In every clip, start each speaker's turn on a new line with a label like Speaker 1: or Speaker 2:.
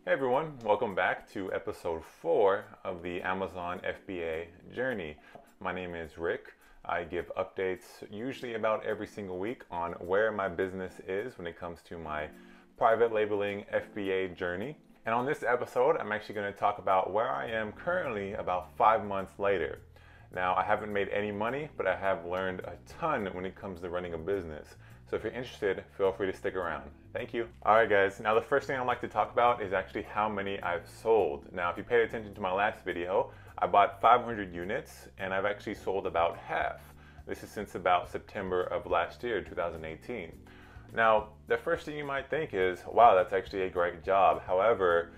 Speaker 1: Hey everyone, welcome back to episode 4 of the Amazon FBA Journey. My name is Rick. I give updates usually about every single week on where my business is when it comes to my private labeling FBA journey. And on this episode, I'm actually going to talk about where I am currently about 5 months later. Now, I haven't made any money, but I have learned a ton when it comes to running a business. So if you're interested, feel free to stick around. Thank you. All right, guys. Now, the first thing I'd like to talk about is actually how many I've sold. Now, if you paid attention to my last video, I bought 500 units and I've actually sold about half. This is since about September of last year, 2018. Now, the first thing you might think is, wow, that's actually a great job. However,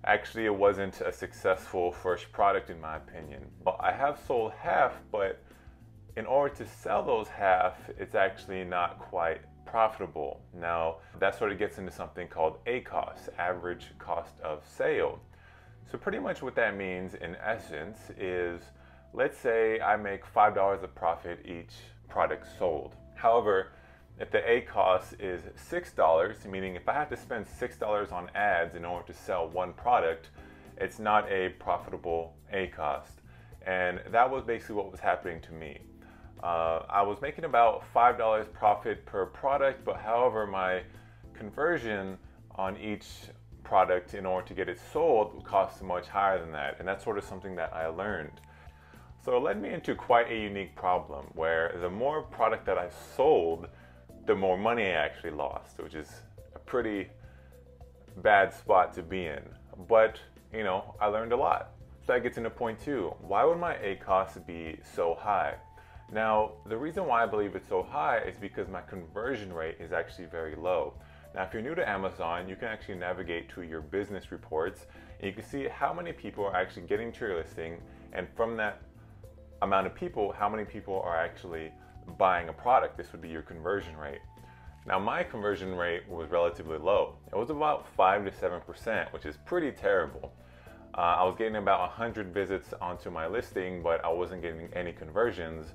Speaker 1: actually, it wasn't a successful first product in my opinion. Well, I have sold half, but in order to sell those half, it's actually not quite profitable. Now, that sort of gets into something called ACoS, average cost of sale. So pretty much what that means in essence is, let's say I make $5 of profit each product sold. However, if the ACoS is $6, meaning if I have to spend $6 on ads in order to sell one product, it's not a profitable ACoS. And that was basically what was happening to me. I was making about $5 profit per product, but however, my conversion on each product in order to get it sold would cost much higher than that. And that's sort of something that I learned. So it led me into quite a unique problem where the more product that I sold, the more money I actually lost, which is a pretty bad spot to be in. But, you know, I learned a lot. So that gets into point 2. Why would my ACoS be so high? Now, the reason why I believe it's so high is because my conversion rate is actually very low. Now, if you're new to Amazon, you can actually navigate to your business reports and you can see how many people are actually getting to your listing, and from that amount of people, how many people are actually buying a product. This would be your conversion rate. Now, my conversion rate was relatively low. It was about 5 to 7%, which is pretty terrible. I was getting about 100 visits onto my listing, but I wasn't getting any conversions,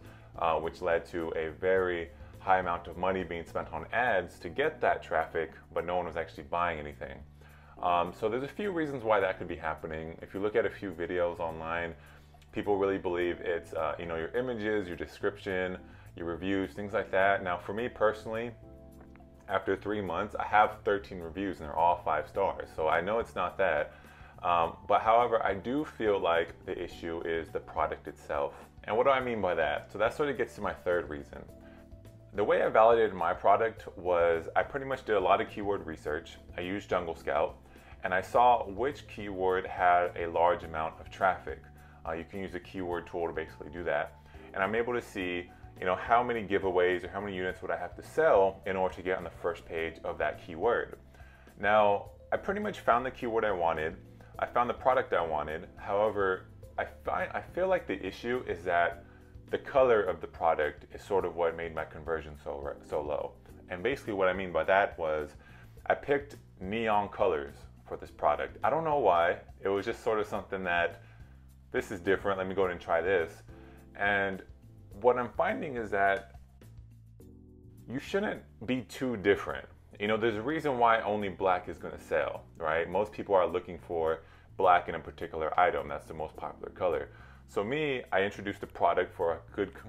Speaker 1: which led to a very high amount of money being spent on ads to get that traffic, but no one was actually buying anything. So there's a few reasons why that could be happening. If you look at a few videos online, people really believe it's your images, your description, your reviews, things like that. Now, for me personally, after 3 months, I have 13 reviews and they're all 5 stars. So I know it's not that. But however, I do feel like the issue is the product itself. And what do I mean by that? So that sort of gets to my third reason. The way I validated my product was I pretty much did a lot of keyword research. I used JungleScout and I saw which keyword had a large amount of traffic. You can use a keyword tool to basically do that. And I'm able to see, how many giveaways or how many units would I have to sell in order to get on the first page of that keyword. Now, I pretty much found the keyword I wanted. I found the product I wanted. However, I feel like the issue is that the color of the product is sort of what made my conversion so low. And basically what I mean by that was I picked neon colors for this product. I don't know why. It was just sort of something that this is different. Let me go ahead and try this. And what I'm finding is that you shouldn't be too different. There's a reason why only black is going to sell, right? Most people are looking for black in a particular item. That's the most popular color. So me, I introduced a product for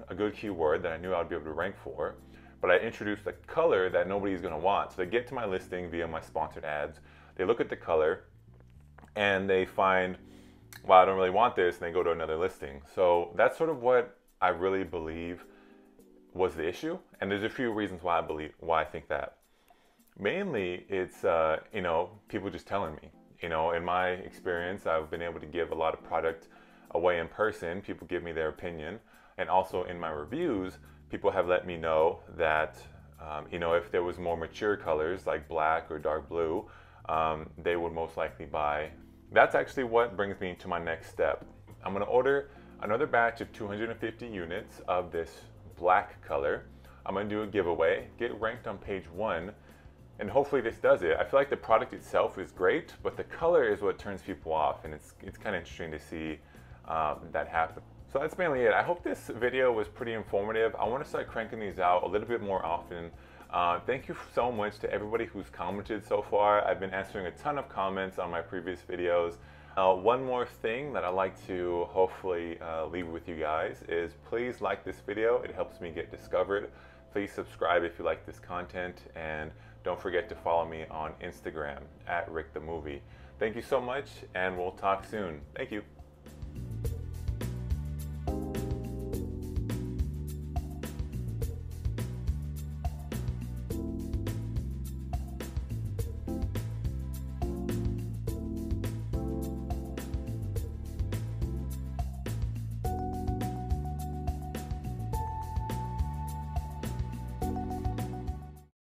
Speaker 1: a good keyword that I knew I would be able to rank for, but I introduced a color that nobody's going to want. So they get to my listing via my sponsored ads. They look at the color and they find, well, I don't really want this, and they go to another listing. So that's sort of what I really believe was the issue. And there's a few reasons why I think that. Mainly, it's people just telling me. In my experience, I've been able to give a lot of product away in person. People give me their opinion, and also in my reviews, people have let me know that if there was more mature colors like black or dark blue, they would most likely buy. That's actually what brings me to my next step. I'm going to order another batch of 250 units of this black color. I'm going to do a giveaway, get ranked on page 1. And hopefully this does it. I feel like the product itself is great, but the color is what turns people off, and it's kind of interesting to see that happen. So that's mainly it. I hope this video was pretty informative. I want to start cranking these out a little bit more often. Thank you so much to everybody who's commented so far. I've been answering a ton of comments on my previous videos. One more thing that I like to hopefully leave with you guys is please like this video. It helps me get discovered. Please subscribe if you like this content, and don't forget to follow me on Instagram at RickTheMovie. Thank you so much, and we'll talk soon. Thank you.